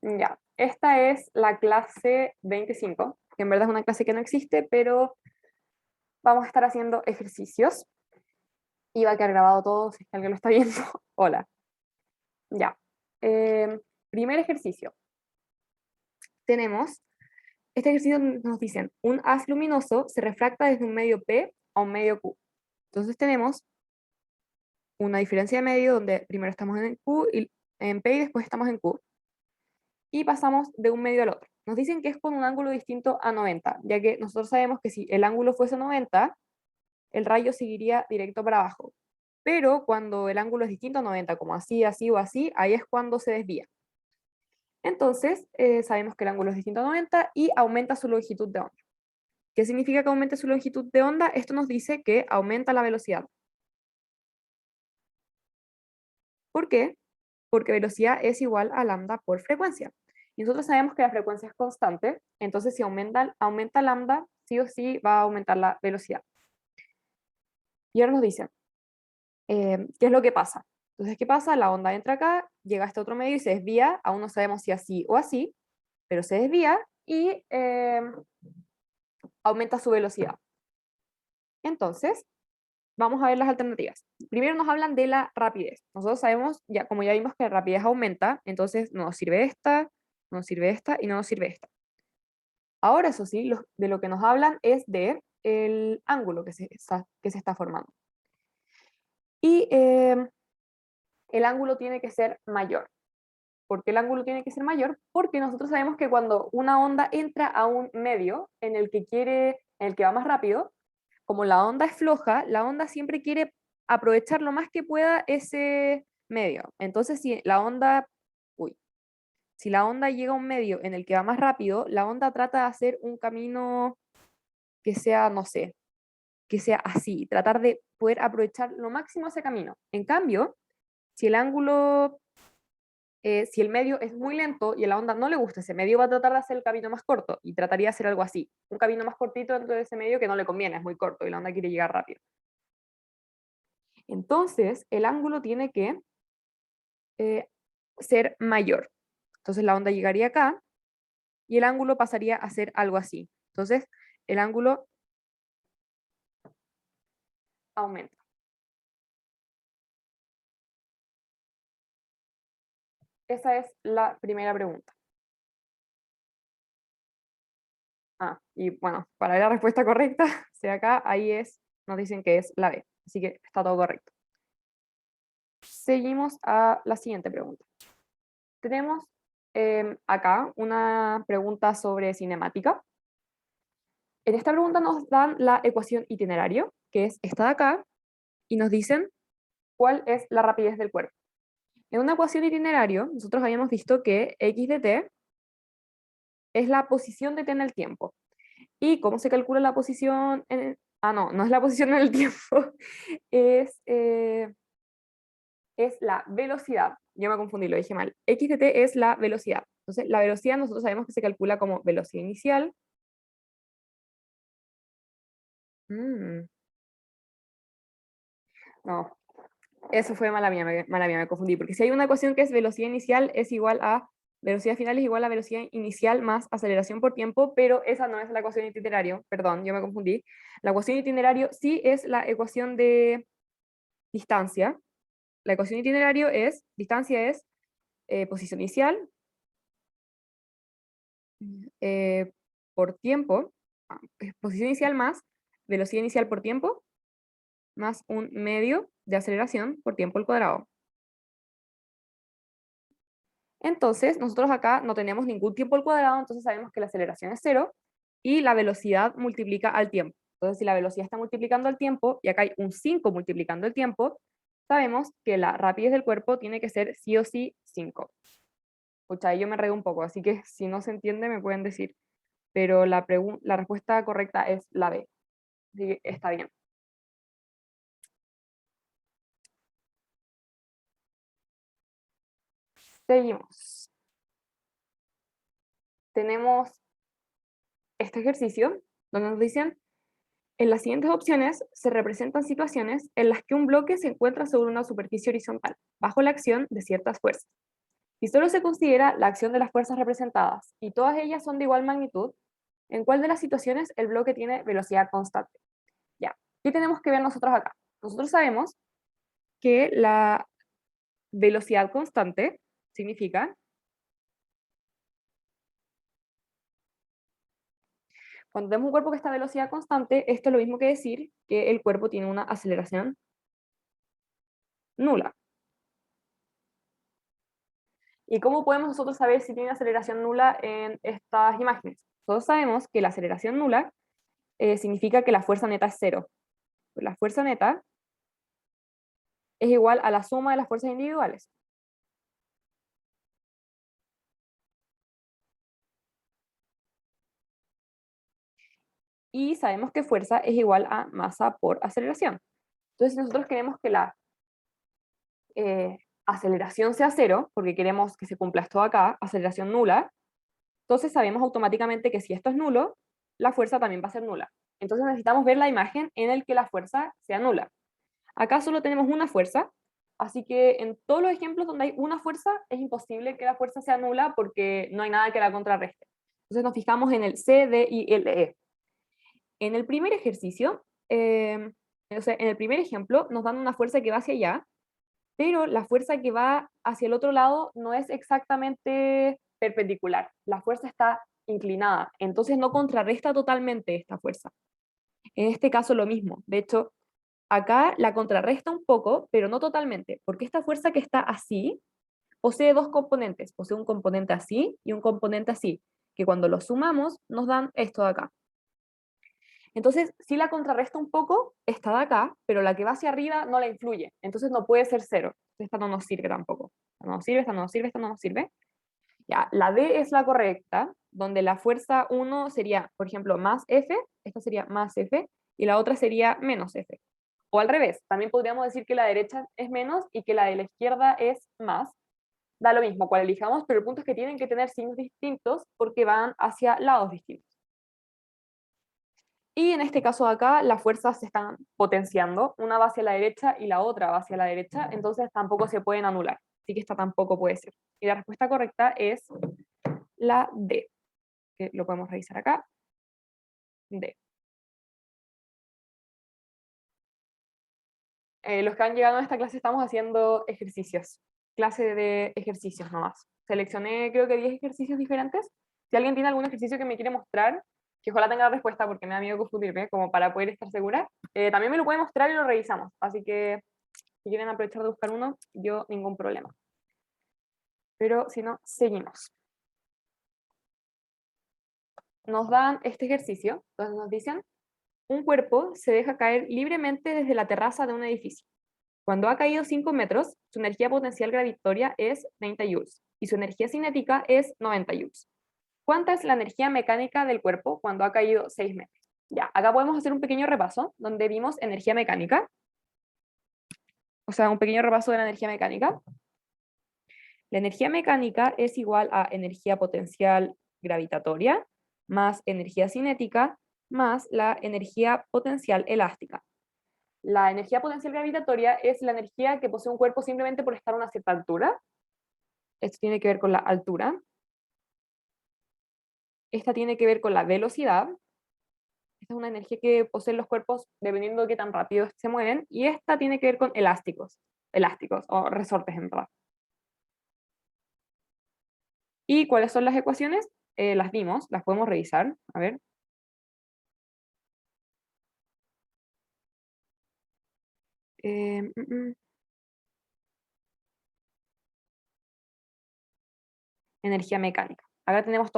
Ya, esta es la clase 25, que en verdad es una clase que no existe, pero vamos a estar haciendo ejercicios y va a quedar grabado todo si es que alguien lo está viendo. Hola. Ya. Primer ejercicio. Tenemos, este ejercicio nos dicen, un haz luminoso se refracta desde un medio P a un medio Q. Entonces tenemos una diferencia de medio donde primero estamos en Q y en P y después estamos en Q. Y pasamos de un medio al otro. Nos dicen que es con un ángulo distinto a 90, ya que nosotros sabemos que si el ángulo fuese 90, el rayo seguiría directo para abajo. Pero cuando el ángulo es distinto a 90, como así, así o así, ahí es cuando se desvía. Entonces, sabemos que el ángulo es distinto a 90 y aumenta su longitud de onda. ¿Qué significa que aumente su longitud de onda? Esto nos dice que aumenta la velocidad. ¿Por qué? Porque velocidad es igual a lambda por frecuencia. Y nosotros sabemos que la frecuencia es constante, entonces si aumenta lambda, sí o sí va a aumentar la velocidad. Y ahora nos dicen, ¿qué es lo que pasa? Entonces, ¿qué pasa? La onda entra acá, llega a este otro medio y se desvía, aún no sabemos si así o así, pero se desvía y aumenta su velocidad. Entonces, vamos a ver las alternativas. Primero nos hablan de la rapidez. Nosotros sabemos, ya, como ya vimos que la rapidez aumenta, entonces no nos sirve esta, no nos sirve esta y no nos sirve esta. Ahora, eso sí, de lo que nos hablan es de el ángulo que se está formando. Y el ángulo tiene que ser mayor. ¿Por qué el ángulo tiene que ser mayor? Porque nosotros sabemos que cuando una onda entra a un medio en el que va más rápido, como la onda es floja, la onda siempre quiere aprovechar lo más que pueda ese medio. Entonces, si la onda llega a un medio en el que va más rápido, la onda trata de hacer un camino que sea, no sé, que sea así, tratar de poder aprovechar lo máximo ese camino. En cambio, si el ángulo, si el medio es muy lento y a la onda no le gusta ese medio, va a tratar de hacer el camino más corto y trataría de hacer algo así, un camino más cortito dentro de ese medio que no le conviene, es muy corto y la onda quiere llegar rápido. Entonces, el ángulo tiene que ser mayor. Entonces, la onda llegaría acá y el ángulo pasaría a ser algo así. Entonces, el ángulo aumenta. Esa es la primera pregunta. Y bueno, para ver la respuesta correcta, si acá, nos dicen que es la B. Así que está todo correcto. Seguimos a la siguiente pregunta. Tenemos acá una pregunta sobre cinemática. En esta pregunta nos dan la ecuación itinerario, que es esta de acá, y nos dicen cuál es la rapidez del cuerpo. En una ecuación itinerario, nosotros habíamos visto que x de t es la posición de t en el tiempo. ¿Y cómo se calcula la posición no es la posición en el tiempo, es, es la velocidad. Yo me confundí, lo dije mal. X de t es la velocidad. Entonces, la velocidad nosotros sabemos que se calcula como velocidad inicial. No, eso fue mala mía, me confundí. Porque si hay una ecuación que es velocidad inicial es igual a velocidad final es igual a velocidad inicial más aceleración por tiempo, pero esa no es la ecuación de itinerario. Perdón, yo me confundí. La ecuación de itinerario sí es la ecuación de distancia. La ecuación de itinerario distancia es posición inicial eh, por tiempo, posición inicial más velocidad inicial por tiempo, más un medio de aceleración por tiempo al cuadrado. Entonces, nosotros acá no tenemos ningún tiempo al cuadrado, entonces sabemos que la aceleración es cero y la velocidad multiplica al tiempo. Entonces, si la velocidad está multiplicando al tiempo y acá hay un 5 multiplicando el tiempo, sabemos que la rapidez del cuerpo tiene que ser sí o sí 5. Pucha, ahí yo me regué un poco, así que si no se entiende me pueden decir. Pero la respuesta correcta es la B. Así que está bien. Seguimos. Tenemos este ejercicio donde nos dicen, en las siguientes opciones se representan situaciones en las que un bloque se encuentra sobre una superficie horizontal, bajo la acción de ciertas fuerzas. Si solo se considera la acción de las fuerzas representadas y todas ellas son de igual magnitud, ¿en cuál de las situaciones el bloque tiene velocidad constante? Ya, ¿qué tenemos que ver nosotros acá? Nosotros sabemos que la velocidad constante significa, cuando tenemos un cuerpo que está a velocidad constante, esto es lo mismo que decir que el cuerpo tiene una aceleración nula. ¿Y cómo podemos nosotros saber si tiene aceleración nula en estas imágenes? Todos sabemos que la aceleración nula significa que la fuerza neta es cero. La fuerza neta es igual a la suma de las fuerzas individuales. Y sabemos que fuerza es igual a masa por aceleración. Entonces, si nosotros queremos que la aceleración sea cero, porque queremos que se cumpla esto acá, aceleración nula, entonces sabemos automáticamente que si esto es nulo, la fuerza también va a ser nula. Entonces necesitamos ver la imagen en el que la fuerza sea nula. Acá solo tenemos una fuerza, así que en todos los ejemplos donde hay una fuerza, es imposible que la fuerza sea nula porque no hay nada que la contrarreste. Entonces nos fijamos en el C, D y el E. En el primer ejercicio, en el primer ejemplo, nos dan una fuerza que va hacia allá, pero la fuerza que va hacia el otro lado no es exactamente perpendicular. La fuerza está inclinada, entonces no contrarresta totalmente esta fuerza. En este caso lo mismo. De hecho, acá la contrarresta un poco, pero no totalmente, porque esta fuerza que está así posee dos componentes. Posee un componente así y un componente así, que cuando los sumamos nos dan esto de acá. Entonces, si la contrarresta un poco, esta de acá, pero la que va hacia arriba no la influye. Entonces no puede ser cero. Esta no nos sirve tampoco. Esta no nos sirve, esta no nos sirve, esta no nos sirve. Ya, la D es la correcta, donde la fuerza 1 sería, por ejemplo, más F, esta sería más F, y la otra sería menos F. O al revés, también podríamos decir que la derecha es menos y que la de la izquierda es más. Da lo mismo cuál elijamos, pero el punto es que tienen que tener signos distintos porque van hacia lados distintos. Y en este caso de acá, las fuerzas se están potenciando, una va hacia la derecha y la otra va hacia la derecha, entonces tampoco se pueden anular, así que esta tampoco puede ser. Y la respuesta correcta es la D, que lo podemos revisar acá, D. Los que han llegado a esta clase estamos haciendo ejercicios, clase de ejercicios nomás. Seleccioné creo que 10 ejercicios diferentes. Si alguien tiene algún ejercicio que me quiere mostrar, que ojalá tenga la respuesta porque me da miedo confundirme, como para poder estar segura, también me lo puede mostrar y lo revisamos. Así que si quieren aprovechar de buscar uno, yo ningún problema. Pero si no, seguimos. Nos dan este ejercicio, entonces nos dicen, un cuerpo se deja caer libremente desde la terraza de un edificio. Cuando ha caído 5 metros, su energía potencial gravitatoria es 30 joules y su energía cinética es 90 joules. ¿Cuánta es la energía mecánica del cuerpo cuando ha caído 6 metros? Ya, acá podemos hacer un pequeño repaso donde vimos energía mecánica, o sea, un pequeño repaso de la energía mecánica. La energía mecánica es igual a energía potencial gravitatoria más energía cinética más la energía potencial elástica. La energía potencial gravitatoria es la energía que posee un cuerpo simplemente por estar a una cierta altura. Esto tiene que ver con la altura. Esta tiene que ver con la velocidad. Esta es una energía que poseen los cuerpos dependiendo de qué tan rápido se mueven. Y esta tiene que ver con elásticos o resortes en verdad. ¿Y cuáles son las ecuaciones? Las vimos, las podemos revisar. A ver. Eh, mm, mm. Energía mecánica. Acá tenemos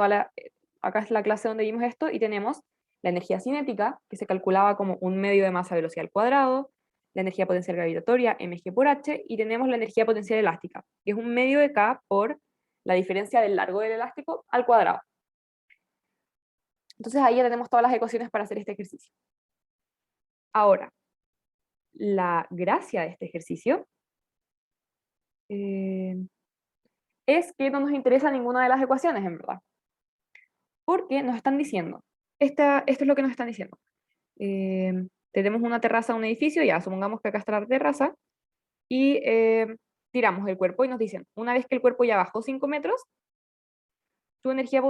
acá es la clase donde vimos esto y tenemos la energía cinética, que se calculaba como un medio de masa velocidad al cuadrado, la energía potencial gravitatoria, mg por h, y tenemos la energía potencial elástica, que es un medio de k por la diferencia del largo del elástico al cuadrado. Entonces ahí ya tenemos todas las ecuaciones para hacer este ejercicio. Ahora, la gracia de este ejercicio es que no nos interesa ninguna de las ecuaciones, en verdad. Porque nos están diciendo, esto es lo que nos están diciendo. Tenemos una terraza de un edificio, ya supongamos que acá está la terraza, y tiramos el cuerpo y nos dicen, una vez que el cuerpo ya bajó 5 metros, su energía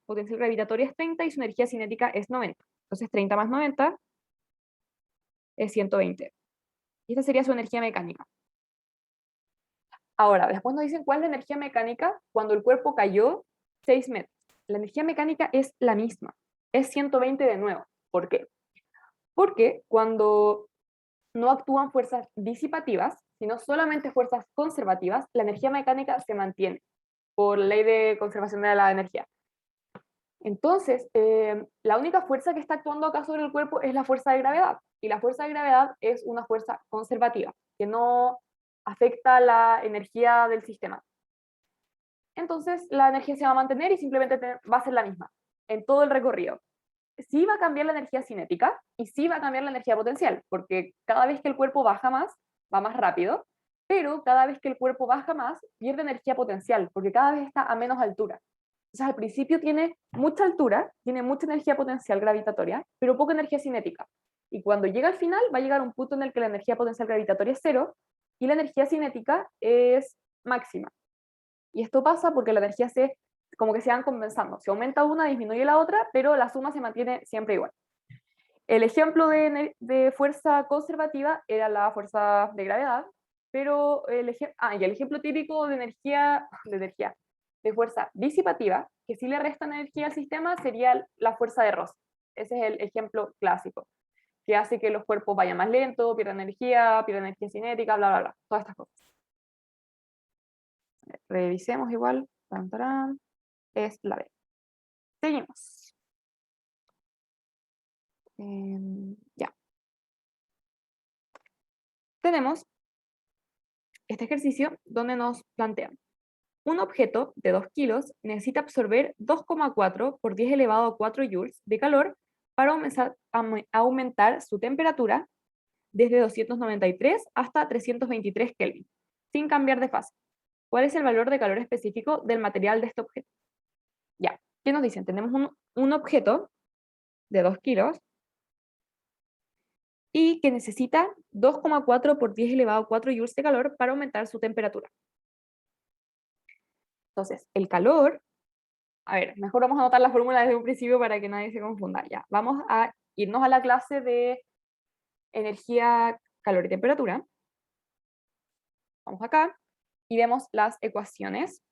potencial gravitatoria es 30 y su energía cinética es 90. Entonces 30 más 90 es 120. Y esta sería su energía mecánica. Ahora, después nos dicen cuál es la energía mecánica cuando el cuerpo cayó 6 metros. La energía mecánica es la misma, es 120 de nuevo. ¿Por qué? Porque cuando no actúan fuerzas disipativas, sino solamente fuerzas conservativas, la energía mecánica se mantiene por ley de conservación de la energía. Entonces, la única fuerza que está actuando acá sobre el cuerpo es la fuerza de gravedad, y la fuerza de gravedad es una fuerza conservativa, que no afecta la energía del sistema. Entonces, la energía se va a mantener y simplemente va a ser la misma en todo el recorrido. Sí va a cambiar la energía cinética y sí va a cambiar la energía potencial, porque cada vez que el cuerpo baja más, va más rápido, pero cada vez que el cuerpo baja más, pierde energía potencial, porque cada vez está a menos altura. Entonces, al principio tiene mucha altura, tiene mucha energía potencial gravitatoria, pero poca energía cinética. Y cuando llega al final, va a llegar a un punto en el que la energía potencial gravitatoria es cero y la energía cinética es máxima. Y esto pasa porque la energía como que se van compensando. Si aumenta una, disminuye la otra, pero la suma se mantiene siempre igual. El ejemplo de fuerza conservativa era la fuerza de gravedad, pero y el ejemplo típico de de fuerza disipativa, que sí le resta energía al sistema, sería la fuerza de Rosse. Ese es el ejemplo clásico, que hace que los cuerpos vayan más lento, pierdan energía cinética, bla, bla, bla, todas estas cosas. Revisemos igual. Tan, tarán. Es la B. Seguimos. Ya. Tenemos este ejercicio donde nos plantean un objeto de 2 kilos necesita absorber 2,4 por 10 elevado a 4 joules de calor para aumentar su temperatura desde 293 hasta 323 Kelvin, sin cambiar de fase. ¿Cuál es el valor de calor específico del material de este objeto? Ya, ¿qué nos dicen? Tenemos un objeto de 2 kilos y que necesita 2,4 por 10 elevado a 4 joules de calor para aumentar su temperatura. Entonces, el calor, a ver, mejor vamos a anotar la fórmula desde un principio para que nadie se confunda. Ya, vamos a irnos a la clase de energía, calor y temperatura. Vamos acá y vemos las ecuaciones.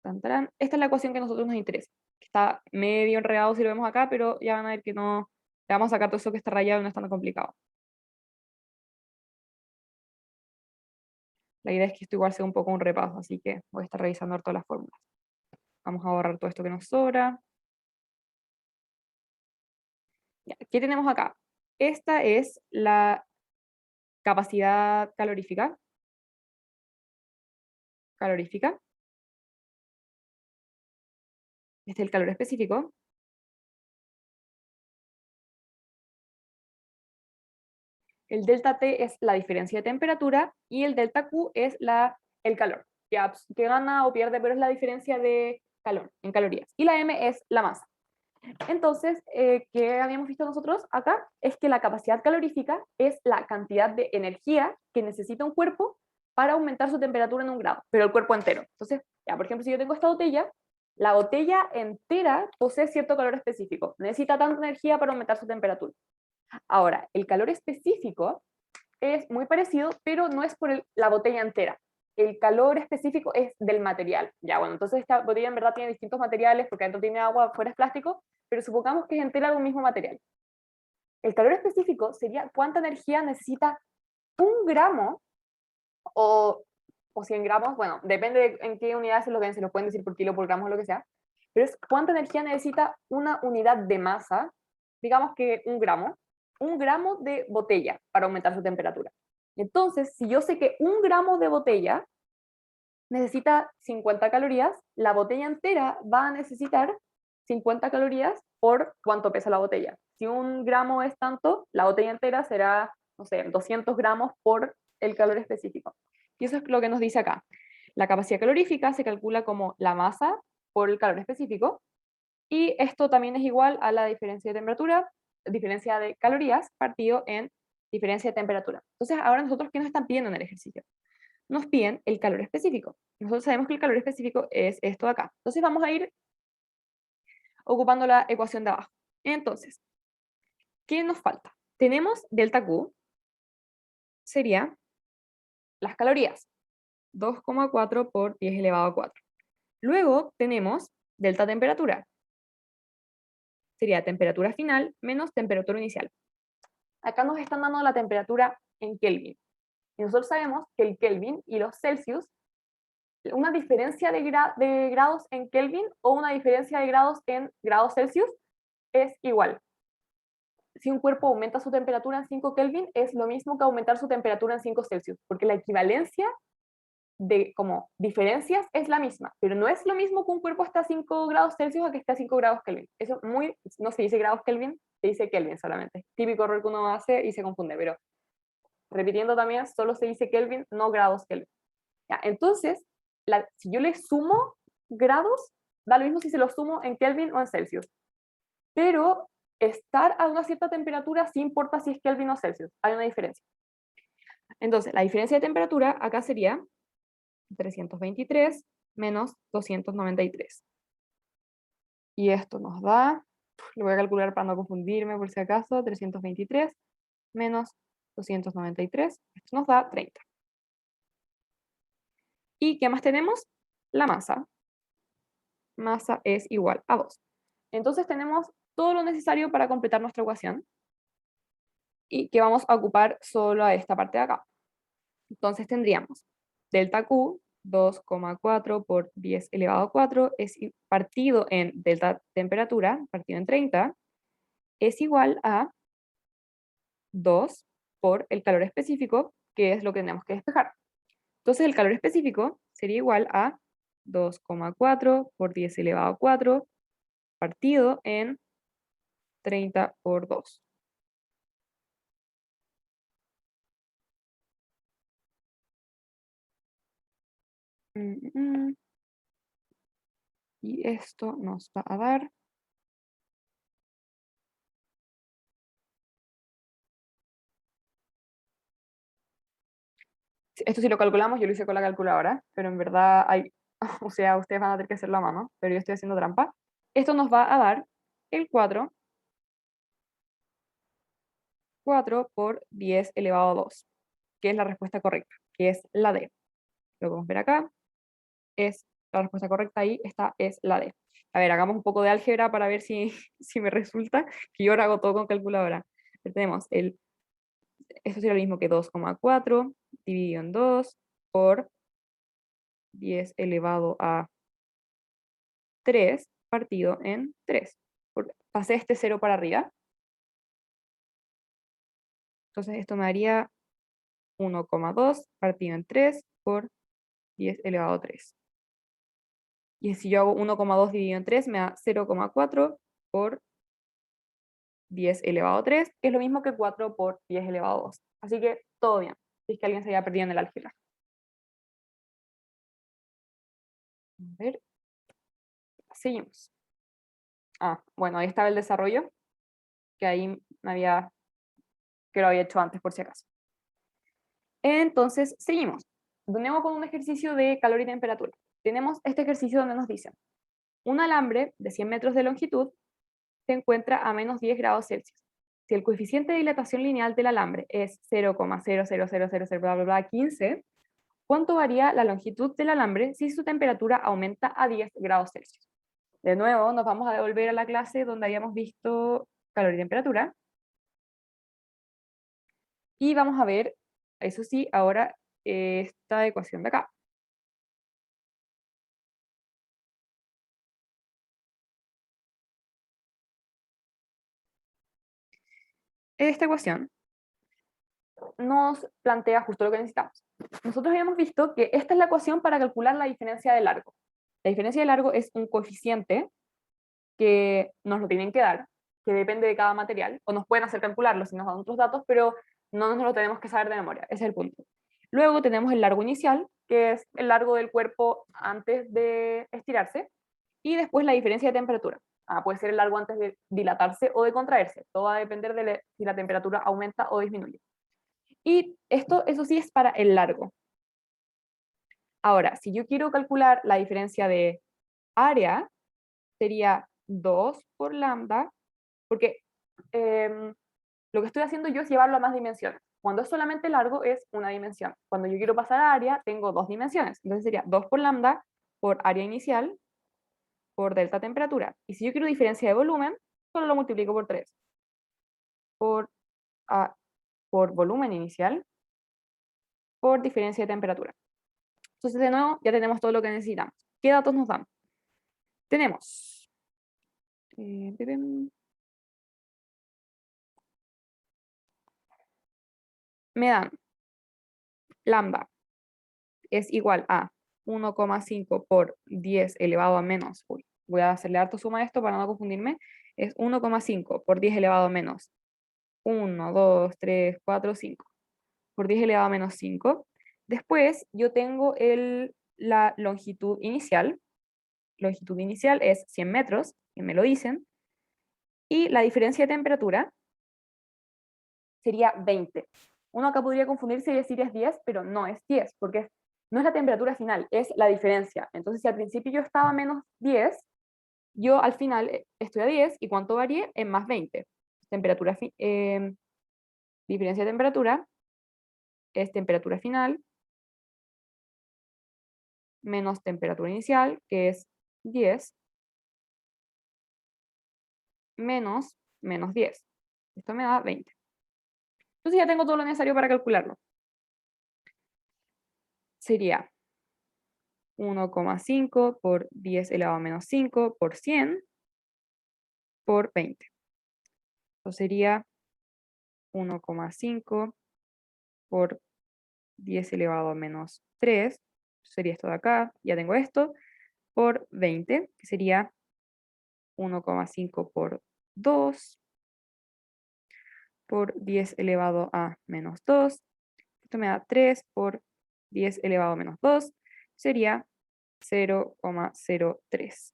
Tan, tarán. Esta es la ecuación que a nosotros nos interesa. Está medio enredado si lo vemos acá, pero ya van a ver que no, le vamos a sacar todo eso que está rayado y no es tan complicado. La idea es que esto igual sea un poco un repaso, así que voy a estar revisando todas las fórmulas. Vamos a borrar todo esto que nos sobra. Ya, ¿qué tenemos acá? Esta es la capacidad calorífica. Este es el calor específico. El delta T es la diferencia de temperatura y el delta Q es el calor, que gana o pierde, pero es la diferencia de calor en calorías. Y la M es la masa. Entonces, ¿qué habíamos visto nosotros acá? Es que la capacidad calorífica es la cantidad de energía que necesita un cuerpo para aumentar su temperatura en 1 grado, pero el cuerpo entero. Entonces, ya, por ejemplo, si yo tengo esta botella, la botella entera posee cierto calor específico. Necesita tanta energía para aumentar su temperatura. Ahora, el calor específico es muy parecido, pero no es por la botella entera. El calor específico es del material. Ya, bueno, entonces esta botella en verdad tiene distintos materiales, porque adentro tiene agua, afuera es plástico, pero supongamos que es entera de un mismo material. El calor específico sería cuánta energía necesita 1 gramo o 100 gramos, bueno, depende de en qué unidades se lo ven, se lo pueden decir por kilo, por gramos o lo que sea, pero es cuánta energía necesita una unidad de masa, digamos que 1 gramo de botella para aumentar su temperatura. Entonces, si yo sé que 1 gramo de botella necesita 50 calorías, la botella entera va a necesitar 50 calorías por cuánto pesa la botella. Si 1 gramo es tanto, la botella entera será, no sé, 200 gramos por el calor específico. Y eso es lo que nos dice acá. La capacidad calorífica se calcula como la masa por el calor específico, y esto también es igual a la diferencia de temperatura, diferencia de calorías, partido en diferencia de temperatura. Entonces, ahora nosotros, ¿qué nos están pidiendo en el ejercicio? nos piden el calor específico. Nosotros sabemos que el calor específico es esto de acá. Entonces vamos a ir ocupando la ecuación de abajo. Entonces, ¿qué nos falta? Tenemos delta Q, sería las calorías, 2,4 por 10 elevado a 4. Luego tenemos delta temperatura, sería temperatura final menos temperatura inicial. Acá nos están dando la temperatura en Kelvin. Y nosotros sabemos que el Kelvin y los Celsius, una diferencia de grados en Kelvin o una diferencia de grados en grados Celsius es igual. Si un cuerpo aumenta su temperatura en 5 Kelvin, es lo mismo que aumentar su temperatura en 5 Celsius, porque la equivalencia de como diferencias es la misma, pero no es lo mismo que un cuerpo esté a 5 grados Celsius a que esté a 5 grados Kelvin. Eso no se dice grados Kelvin, se dice Kelvin solamente. Típico error que uno hace y se confunde, pero repitiendo también, solo se dice Kelvin, no grados Kelvin. ¿Ya? Entonces, si yo le sumo grados, da lo mismo si se lo sumo en Kelvin o en Celsius. Pero estar a una cierta temperatura sí importa si es Kelvin o Celsius. Hay una diferencia. Entonces, la diferencia de temperatura acá sería 323 menos 293. Y esto nos da, lo voy a calcular para no confundirme por si acaso, 323 menos 293, esto nos da 30. ¿Y qué más tenemos? La masa. Masa es igual a 2. Entonces tenemos todo lo necesario para completar nuestra ecuación y que vamos a ocupar solo a esta parte de acá. Entonces tendríamos delta Q, 2,4 por 10 elevado a 4, es partido en delta temperatura, partido en 30, es igual a 2 por el calor específico, que es lo que tenemos que despejar. Entonces el calor específico sería igual a 2,4 por 10 elevado a 4, partido en 30 por 2. Y esto nos va a dar esto si lo calculamos, yo lo hice con la calculadora, pero en verdad hay, o sea, ustedes van a tener que hacerlo a mano, pero yo estoy haciendo trampa. Esto nos va a dar el 4 por 10 elevado a 2, que es la respuesta correcta, que es la D. Lo podemos ver acá, es la respuesta correcta ahí, esta es la D. A ver, hagamos un poco de álgebra para ver si, si me resulta, que yo ahora hago todo con calculadora. Tenemos esto sería lo mismo que 2,4 dividido en 2 por 10 elevado a 3 partido en 3. Pasé este 0 para arriba. Entonces esto me daría 1,2 partido en 3 por 10 elevado a 3. Y si yo hago 1,2 dividido en 3, me da 0,4 por 10 elevado a 3, que es lo mismo que 4 por 10 elevado a 2. Así que todo bien, si es que alguien se había perdido en el álgebra. A ver, seguimos. Bueno, ahí estaba el desarrollo, que ahí que lo había hecho antes por si acaso. Entonces, seguimos. De nuevo con un ejercicio de calor y temperatura. Tenemos este ejercicio donde nos dicen, un alambre de 100 metros de longitud se encuentra a menos 10 grados Celsius. Si el coeficiente de dilatación lineal del alambre es 0,00000 bla, bla, bla, 15, ¿cuánto varía la longitud del alambre si su temperatura aumenta a 10 grados Celsius? De nuevo, nos vamos a devolver a la clase donde habíamos visto calor y temperatura. Y vamos a ver, eso sí, ahora esta ecuación de acá. Esta ecuación nos plantea justo lo que necesitamos. Nosotros habíamos visto que esta es la ecuación para calcular la diferencia de largo. La diferencia de largo es un coeficiente que nos lo tienen que dar, que depende de cada material, o nos pueden hacer calcularlo si nos dan otros datos, pero no nos lo tenemos que saber de memoria, ese es el punto. Luego tenemos el largo inicial, que es el largo del cuerpo antes de estirarse, y después la diferencia de temperatura. Puede ser el largo antes de dilatarse o de contraerse, todo va a depender de si la temperatura aumenta o disminuye. Y esto, eso sí, es para el largo. Ahora, si yo quiero calcular la diferencia de área, sería 2 por lambda, porque lo que estoy haciendo yo es llevarlo a más dimensiones. Cuando es solamente largo es una dimensión. Cuando yo quiero pasar a área, tengo dos dimensiones. Entonces sería 2 por lambda por área inicial por delta temperatura. Y si yo quiero diferencia de volumen, solo lo multiplico por 3. Por, por volumen inicial por diferencia de temperatura. Entonces, de nuevo, ya tenemos todo lo que necesitamos. ¿Qué datos nos dan? Tenemos... me dan lambda es igual a 1,5 por 10 elevado a menos, uy, voy a hacerle harto suma a esto para no confundirme, es 1,5 por 10 elevado a menos 1, 2, 3, 4, 5, por 10 elevado a menos 5. Después yo tengo la longitud inicial. Longitud inicial es 100 metros, que me lo dicen, y la diferencia de temperatura sería 20. Uno acá podría confundirse y decir es 10, pero no es 10, porque no es la temperatura final, es la diferencia. Entonces, si al principio yo estaba a menos 10, yo al final estoy a 10, y ¿cuánto varié? En más 20. Temperatura diferencia de temperatura es temperatura final menos temperatura inicial, que es 10, menos 10. Esto me da 20. Entonces ya tengo todo lo necesario para calcularlo. Sería 1,5 por 10 elevado a menos 5 por 100 por 20. Eso sería 1,5 por 10 elevado a menos 3. Sería esto de acá, ya tengo esto, por 20, que sería 1,5 por 2 por 10 elevado a menos 2. Esto me da 3 por 10 elevado a menos 2. Sería 0,03.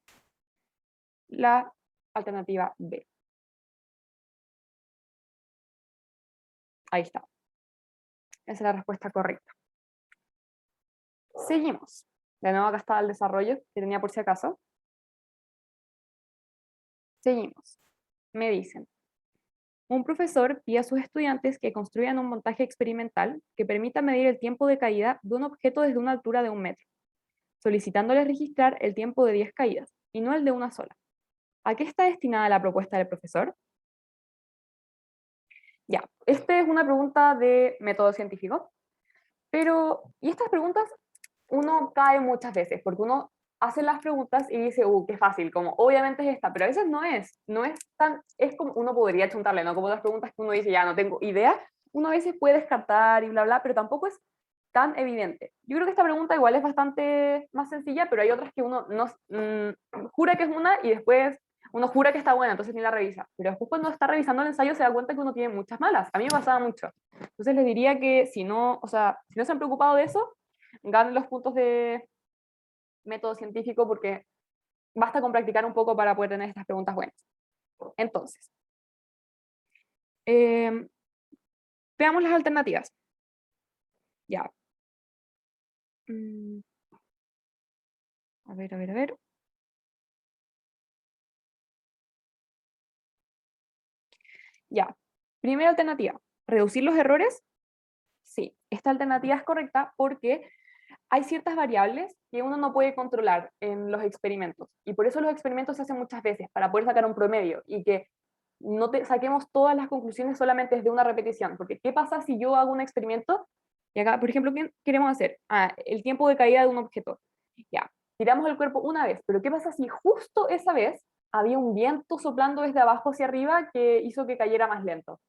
La alternativa B. Ahí está. Esa es la respuesta correcta. Seguimos. De nuevo acá está el desarrollo que tenía por si acaso. Seguimos. Me dicen, un profesor pide a sus estudiantes que construyan un montaje experimental que permita medir el tiempo de caída de un objeto desde una altura de 1 metro, solicitándoles registrar el tiempo de 10 caídas, y no el de una sola. ¿A qué está destinada la propuesta del profesor? Ya, esta es una pregunta de método científico, pero, y estas preguntas uno cae muchas veces, porque uno hace las preguntas y dice, qué fácil, como obviamente es esta, pero a veces no es tan, es como uno podría chuntarle, ¿no? Como las preguntas que uno dice, ya no tengo idea, uno a veces puede descartar y bla, bla, pero tampoco es tan evidente. Yo creo que esta pregunta igual es bastante más sencilla, pero hay otras que uno no, jura que es una y después uno jura que está buena, entonces ni la revisa. Pero después cuando está revisando el ensayo se da cuenta que uno tiene muchas malas. A mí me pasaba mucho. Entonces les diría que si no, o sea, si no se han preocupado de eso, ganen los puntos de método científico porque basta con practicar un poco para poder tener estas preguntas buenas. Entonces, veamos las alternativas. Ya. A ver, a ver, a ver. Ya. Primera alternativa, reducir los errores. Sí, esta alternativa es correcta porque hay ciertas variables que uno no puede controlar en los experimentos. Y por eso los experimentos se hacen muchas veces, para poder sacar un promedio y que no saquemos todas las conclusiones solamente desde una repetición. Porque, ¿qué pasa si yo hago un experimento? Y acá, por ejemplo, ¿qué queremos hacer? El tiempo de caída de un objeto. Ya, tiramos el cuerpo una vez, pero ¿qué pasa si justo esa vez había un viento soplando desde abajo hacia arriba que hizo que cayera más lento?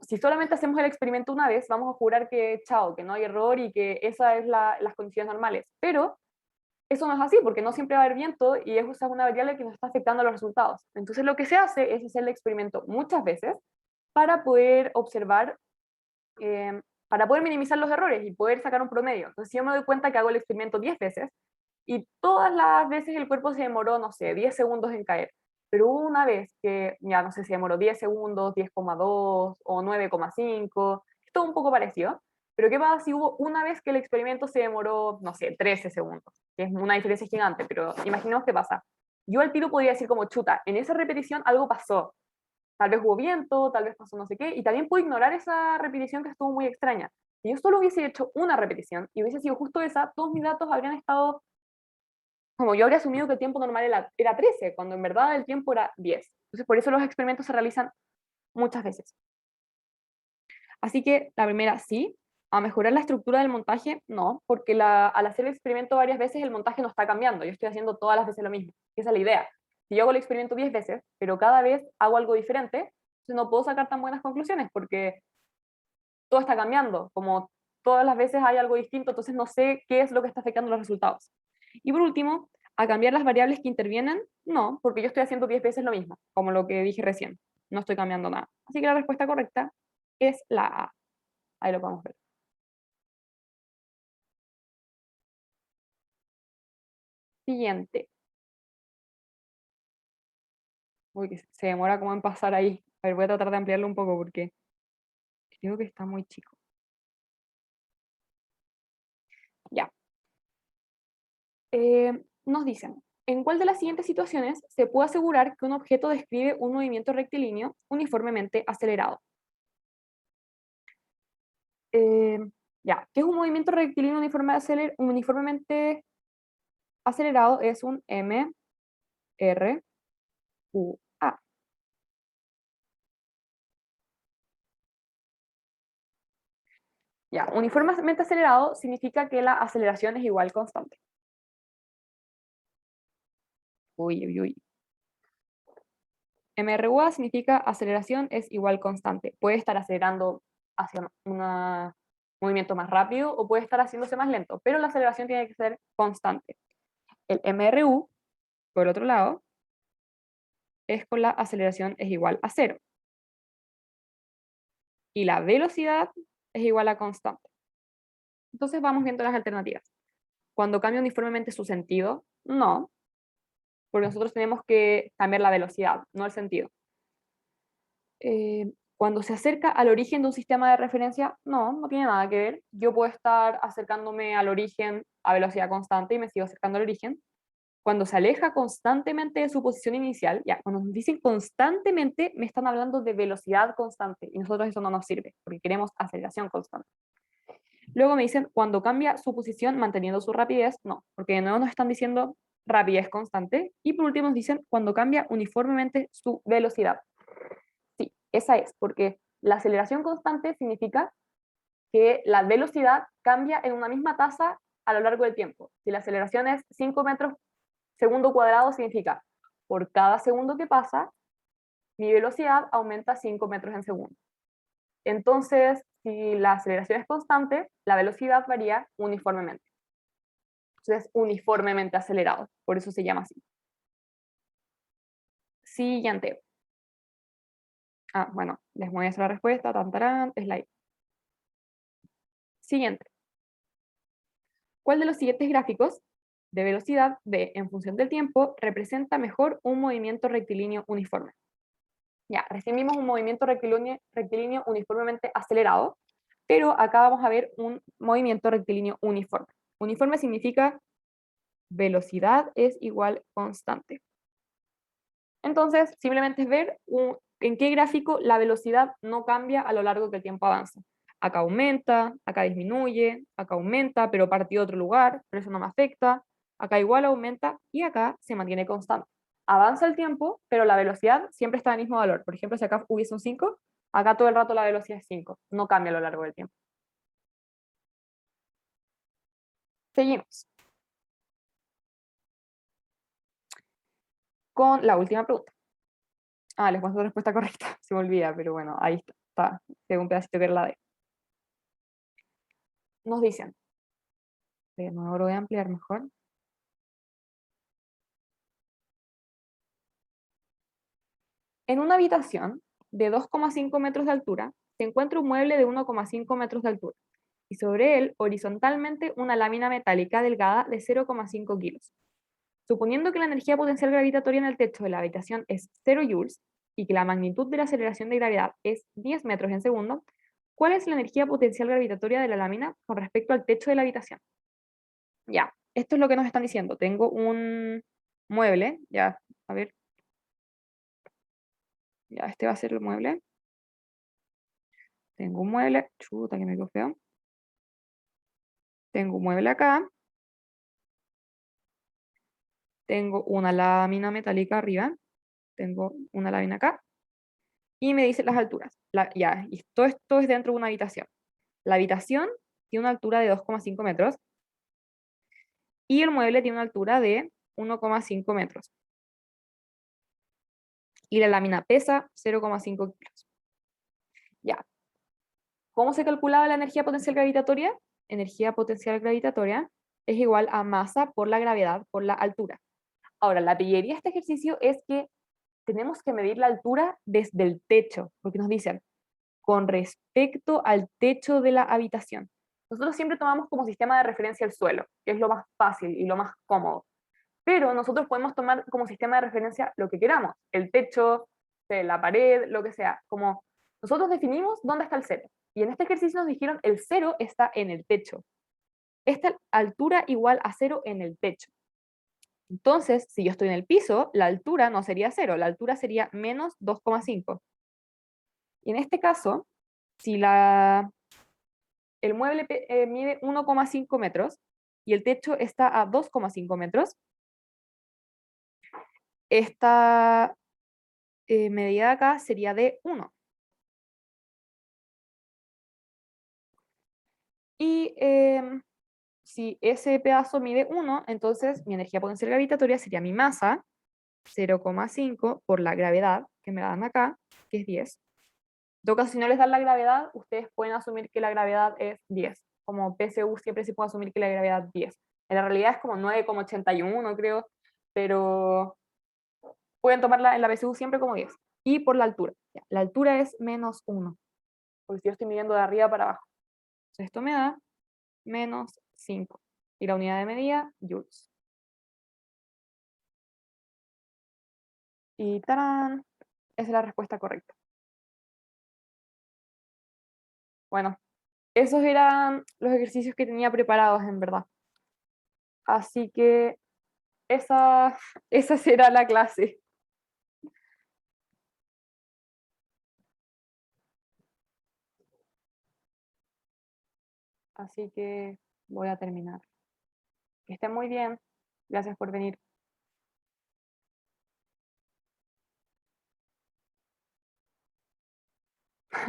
Si solamente hacemos el experimento una vez, vamos a jurar que, chao, que no hay error y que esas es las condiciones normales. Pero eso no es así, porque no siempre va a haber viento y esa es una variable que nos está afectando a los resultados. Entonces lo que se hace es hacer el experimento muchas veces para poder observar, para poder minimizar los errores y poder sacar un promedio. Entonces si yo me doy cuenta que hago el experimento 10 veces y todas las veces el cuerpo se demoró, no sé, 10 segundos en caer, pero hubo una vez que, ya no sé si demoró 10 segundos, 10,2 o 9,5, es todo un poco parecido, Pero ¿qué pasa si hubo una vez que el experimento se demoró, no sé, 13 segundos? Que es una diferencia gigante, pero imaginemos qué pasa. Yo al tiro podría decir como, chuta, en esa repetición algo pasó. Tal vez hubo viento, tal vez pasó no sé qué, y también puedo ignorar esa repetición que estuvo muy extraña. Si yo solo hubiese hecho una repetición y hubiese sido justo esa, todos mis datos habrían estado, como yo habría asumido que el tiempo normal era 13, cuando en verdad el tiempo era 10. Entonces por eso los experimentos se realizan muchas veces. Así que la primera sí. A mejorar la estructura del montaje, no, porque al hacer el experimento varias veces el montaje no está cambiando, yo estoy haciendo todas las veces lo mismo, esa es la idea. Si yo hago el experimento 10 veces, pero cada vez hago algo diferente, entonces no puedo sacar tan buenas conclusiones, porque todo está cambiando, como todas las veces hay algo distinto, entonces no sé qué es lo que está afectando los resultados. Y por último, a cambiar las variables que intervienen, no, porque yo estoy haciendo 10 veces lo mismo, como lo que dije recién, no estoy cambiando nada. Así que la respuesta correcta es la A, ahí lo podemos ver. Siguiente. Uy, que se demora como en pasar ahí. A ver, voy a tratar de ampliarlo un poco porque creo que está muy chico. Ya. Nos dicen, ¿en cuál de las siguientes situaciones se puede asegurar que un objeto describe un movimiento rectilíneo uniformemente acelerado? Eh, ya, ¿qué es un movimiento rectilíneo uniformemente acelerado? Es un M, R, U, A. Ya, uniformemente acelerado significa que la aceleración es igual constante. Uy, uy, uy. MRUA significa aceleración es igual constante. Puede estar acelerando hacia un movimiento más rápido o puede estar haciéndose más lento, pero la aceleración tiene que ser constante. El MRU, por otro lado, es con la aceleración es igual a cero. Y la velocidad es igual a constante. Entonces vamos viendo las alternativas. Cuando cambia uniformemente su sentido, no, porque nosotros tenemos que cambiar la velocidad, no el sentido. Cuando se acerca al origen de un sistema de referencia, no, no tiene nada que ver. Yo puedo estar acercándome al origen a velocidad constante y me sigo acercando al origen. Cuando se aleja constantemente de su posición inicial, ya, cuando nos dicen constantemente, me están hablando de velocidad constante y nosotros eso no nos sirve porque queremos aceleración constante. Luego me dicen cuando cambia su posición manteniendo su rapidez, no, porque de nuevo nos están diciendo rapidez constante. Y por último nos dicen cuando cambia uniformemente su velocidad. Sí, esa es, porque la aceleración constante significa que la velocidad cambia en una misma tasa a lo largo del tiempo. Si la aceleración es 5 metros segundo cuadrado, significa por cada segundo que pasa, mi velocidad aumenta 5 metros en segundo. Entonces, si la aceleración es constante, la velocidad varía uniformemente. Entonces, uniformemente acelerado, por eso se llama así. Siguiente. Bueno, les voy a hacer la respuesta, tantarán, slide. Siguiente. ¿Cuál de los siguientes gráficos de velocidad v en función del tiempo representa mejor un movimiento rectilíneo uniforme? Ya, recién vimos un movimiento rectilíneo uniformemente acelerado, pero acá vamos a ver un movimiento rectilíneo uniforme. Uniforme significa velocidad es igual constante. Entonces, simplemente es ver en qué gráfico la velocidad no cambia a lo largo que el tiempo avanza. Acá aumenta, acá disminuye, acá aumenta, pero partió de otro lugar, pero eso no me afecta. Acá igual aumenta y acá se mantiene constante. Avanza el tiempo, pero la velocidad siempre está en el mismo valor. Por ejemplo, si acá hubiese un 5, acá todo el rato la velocidad es 5. No cambia a lo largo del tiempo. Seguimos con la última pregunta. Les muestro la respuesta correcta. Se me olvida, pero bueno, ahí está. Tengo un pedacito que era la D. Nos dicen, de nuevo lo voy a ampliar mejor. En una habitación de 2,5 metros de altura se encuentra un mueble de 1,5 metros de altura y sobre él horizontalmente una lámina metálica delgada de 0,5 kilos. Suponiendo que la energía potencial gravitatoria en el techo de la habitación es 0 joules y que la magnitud de la aceleración de gravedad es 10 metros en segundo, ¿cuál es la energía potencial gravitatoria de la lámina con respecto al techo de la habitación? Ya, esto es lo que nos están diciendo. Tengo un mueble, ya, a ver, ya, este va a ser el mueble. Tengo un mueble, chuta, que me quedó feo. Tengo un mueble acá. Tengo una lámina metálica arriba. Tengo una lámina acá. Y me dice las alturas. Ya, y todo esto es dentro de una habitación. La habitación tiene una altura de 2,5 metros y el mueble tiene una altura de 1,5 metros. Y la lámina pesa 0,5 kilos. Ya. ¿Cómo se calculaba la energía potencial gravitatoria? Energía potencial gravitatoria es igual a masa por la gravedad por la altura. Ahora, la pillería de este ejercicio es que tenemos que medir la altura desde el techo, porque nos dicen, con respecto al techo de la habitación. Nosotros siempre tomamos como sistema de referencia el suelo, que es lo más fácil y lo más cómodo. Pero nosotros podemos tomar como sistema de referencia lo que queramos, el techo, la pared, lo que sea. Como nosotros definimos dónde está el cero. Y en este ejercicio nos dijeron el cero está en el techo. Esta altura igual a cero en el techo. Entonces, si yo estoy en el piso, la altura no sería cero, la altura sería menos 2,5. Y en este caso, si el mueble mide 1,5 metros y el techo está a 2,5 metros, esta medida acá sería de 1. Y si ese pedazo mide 1, entonces mi energía potencial gravitatoria sería mi masa, 0,5 por la gravedad, que me dan acá, que es 10. En todo caso, si no les dan la gravedad, ustedes pueden asumir que la gravedad es 10. Como PSU siempre se puede asumir que la gravedad es 10. En la realidad es como 9,81, creo, pero pueden tomarla en la PSU siempre como 10. Y por la altura. Ya, la altura es menos 1, porque si yo estoy midiendo de arriba para abajo. Entonces esto me da menos 5. Y la unidad de medida, joules. Y ¡tarán! Esa es la respuesta correcta. Bueno, esos eran los ejercicios que tenía preparados en verdad. Así que esa, esa será la clase. Así que voy a terminar. Que estén muy bien. Gracias por venir.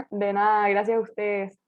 De nada, gracias a ustedes.